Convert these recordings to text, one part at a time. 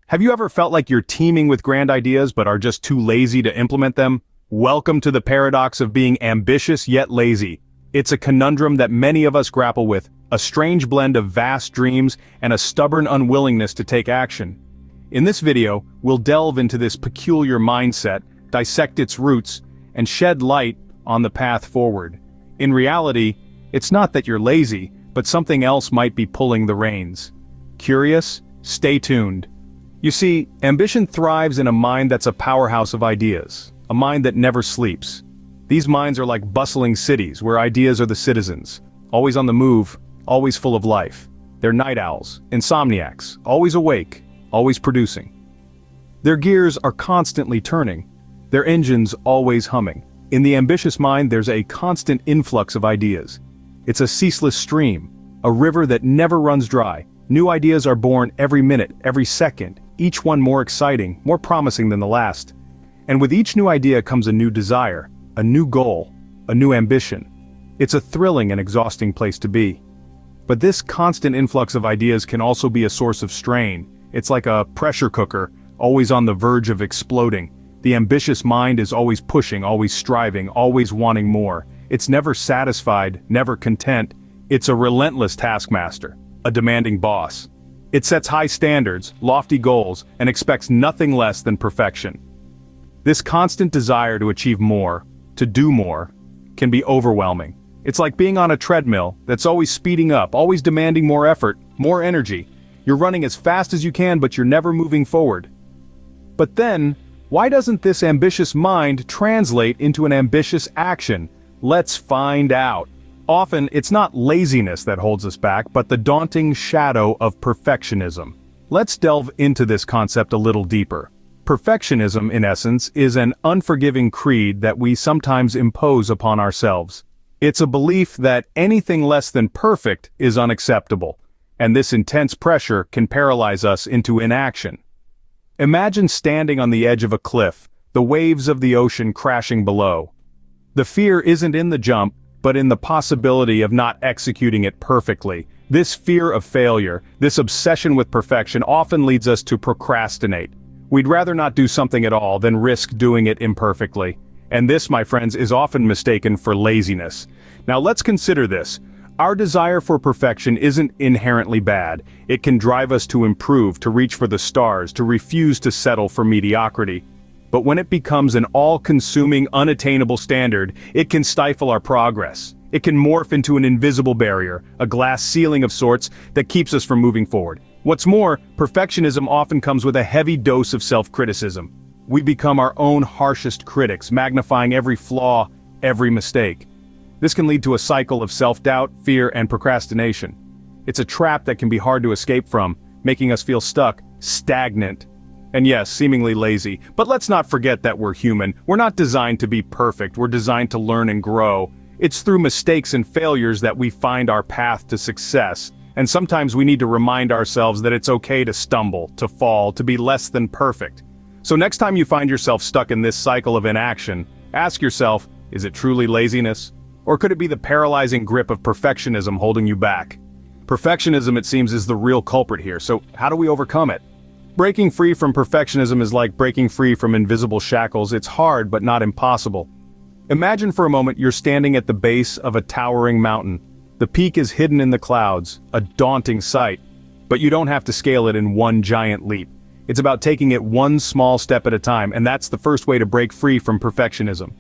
Have you ever felt like you're teeming with grand ideas but are just too lazy to implement them? Welcome to the paradox of being ambitious yet lazy. It's a conundrum that many of us grapple with, a strange blend of vast dreams and a stubborn unwillingness to take action. In this video, we'll delve into this peculiar mindset, dissect its roots, and shed light on the path forward. In reality, it's not that you're lazy, but something else might be pulling the reins. Curious? Stay tuned. You see, ambition thrives in a mind that's a powerhouse of ideas, a mind that never sleeps. These minds are like bustling cities where ideas are the citizens, always on the move, always full of life. They're night owls, insomniacs, always awake, always producing. Their gears are constantly turning, their engines always humming. In the ambitious mind, there's a constant influx of ideas. It's a ceaseless stream, a river that never runs dry. New ideas are born every minute, every second, each one more exciting, more promising than the last. And with each new idea comes a new desire, a new goal, a new ambition. It's a thrilling and exhausting place to be. But this constant influx of ideas can also be a source of strain. It's like a pressure cooker, always on the verge of exploding. The ambitious mind is always pushing, always striving, always wanting more. It's never satisfied, never content. It's a relentless taskmaster, a demanding boss. It sets high standards, lofty goals, and expects nothing less than perfection. This constant desire to achieve more, to do more, can be overwhelming. It's like being on a treadmill that's always speeding up, always demanding more effort, more energy. You're running as fast as you can, but you're never moving forward. But then, why doesn't this ambitious mind translate into an ambitious action? Let's find out. Often, it's not laziness that holds us back, but the daunting shadow of perfectionism. Let's delve into this concept a little deeper. Perfectionism, in essence, is an unforgiving creed that we sometimes impose upon ourselves. It's a belief that anything less than perfect is unacceptable, and this intense pressure can paralyze us into inaction. Imagine standing on the edge of a cliff, the waves of the ocean crashing below. The fear isn't in the jump, but in the possibility of not executing it perfectly. This fear of failure, this obsession with perfection often leads us to procrastinate. We'd rather not do something at all than risk doing it imperfectly. And this, my friends, is often mistaken for laziness. Now let's consider this. Our desire for perfection isn't inherently bad. It can drive us to improve, to reach for the stars, to refuse to settle for mediocrity. But when it becomes an all-consuming, unattainable standard, it can stifle our progress. It can morph into an invisible barrier, a glass ceiling of sorts that keeps us from moving forward. What's more, perfectionism often comes with a heavy dose of self-criticism. We become our own harshest critics, magnifying every flaw, every mistake. This can lead to a cycle of self-doubt, fear, and procrastination. It's a trap that can be hard to escape from, making us feel stuck, stagnant, and yes, seemingly lazy. But let's not forget that we're human. We're not designed to be perfect. We're designed to learn and grow. It's through mistakes and failures that we find our path to success. And sometimes we need to remind ourselves that it's okay to stumble, to fall, to be less than perfect. So next time you find yourself stuck in this cycle of inaction, ask yourself, is it truly laziness? Or could it be the paralyzing grip of perfectionism holding you back? Perfectionism, it seems, is the real culprit here. So how do we overcome it? Breaking free from perfectionism is like breaking free from invisible shackles. It's hard, but not impossible. Imagine for a moment you're standing at the base of a towering mountain. The peak is hidden in the clouds, a daunting sight. But you don't have to scale it in one giant leap. It's about taking it one small step at a time, and that's the first way to break free from perfectionism.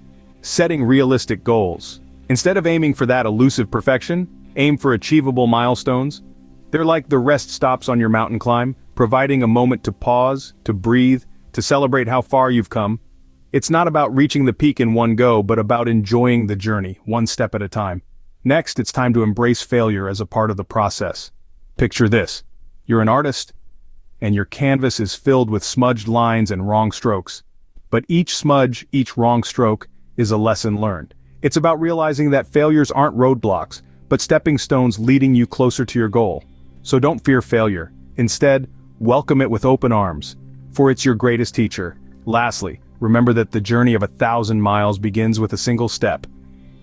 Setting realistic goals. Instead of aiming for that elusive perfection, aim for achievable milestones. They're like the rest stops on your mountain climb, providing a moment to pause, to breathe, to celebrate how far you've come. It's not about reaching the peak in one go, but about enjoying the journey, one step at a time. Next, it's time to embrace failure as a part of the process. Picture this. You're an artist, and your canvas is filled with smudged lines and wrong strokes. But each smudge, each wrong stroke, is a lesson learned. It's about realizing that failures aren't roadblocks, but stepping stones leading you closer to your goal. So don't fear failure. Instead, welcome it with open arms, for it's your greatest teacher. Lastly, remember that the journey of 1,000 miles begins with a single step.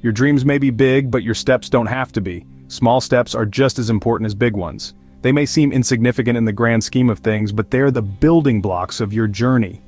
Your dreams may be big, but your steps don't have to be. Small steps are just as important as big ones. They may seem insignificant in the grand scheme of things, but they're the building blocks of your journey.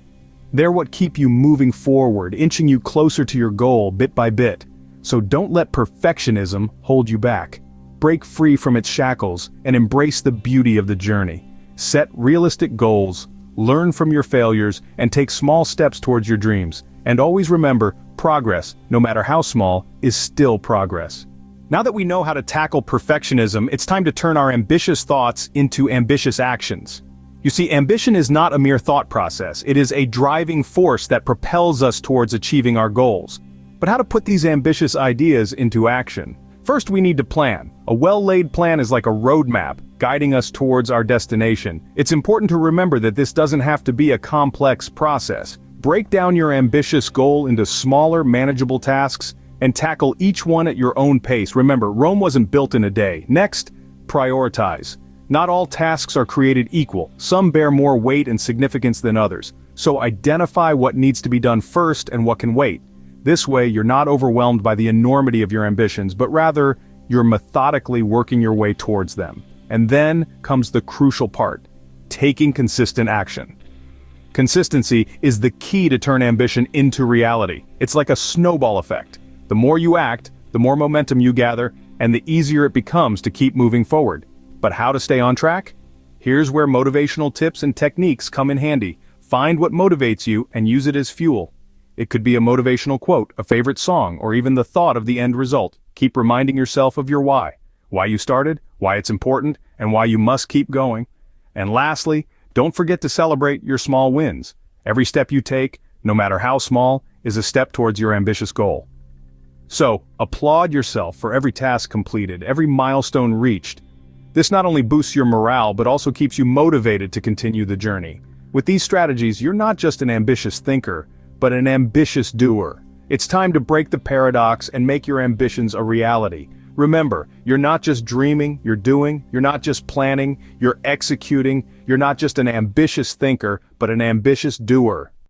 They're what keep you moving forward, inching you closer to your goal bit by bit. So don't let perfectionism hold you back. Break free from its shackles and embrace the beauty of the journey. Set realistic goals, learn from your failures, and take small steps towards your dreams. And always remember, progress, no matter how small, is still progress. Now that we know how to tackle perfectionism, it's time to turn our ambitious thoughts into ambitious actions. You see, ambition is not a mere thought process, it is a driving force that propels us towards achieving our goals. But how to put these ambitious ideas into action? First, we need to plan. A well-laid plan is like a roadmap, guiding us towards our destination. It's important to remember that this doesn't have to be a complex process. Break down your ambitious goal into smaller, manageable tasks, and tackle each one at your own pace. Remember, Rome wasn't built in a day. Next, prioritize. Not all tasks are created equal. Some bear more weight and significance than others. So identify what needs to be done first and what can wait. This way, you're not overwhelmed by the enormity of your ambitions, but rather, you're methodically working your way towards them. And then comes the crucial part: taking consistent action. Consistency is the key to turn ambition into reality. It's like a snowball effect. The more you act, the more momentum you gather, and the easier it becomes to keep moving forward. But how to stay on track? Here's where motivational tips and techniques come in handy. Find what motivates you and use it as fuel. It could be a motivational quote, a favorite song, or even the thought of the end result. Keep reminding yourself of your why you started, why it's important, and why you must keep going. And lastly, don't forget to celebrate your small wins. Every step you take, no matter how small, is a step towards your ambitious goal. So, applaud yourself for every task completed, every milestone reached. This not only boosts your morale, but also keeps you motivated to continue the journey. With these strategies, you're not just an ambitious thinker, but an ambitious doer. It's time to break the paradox and make your ambitions a reality. Remember, you're not just dreaming, you're doing. You're not just planning, you're executing. You're not just an ambitious thinker, but an ambitious doer.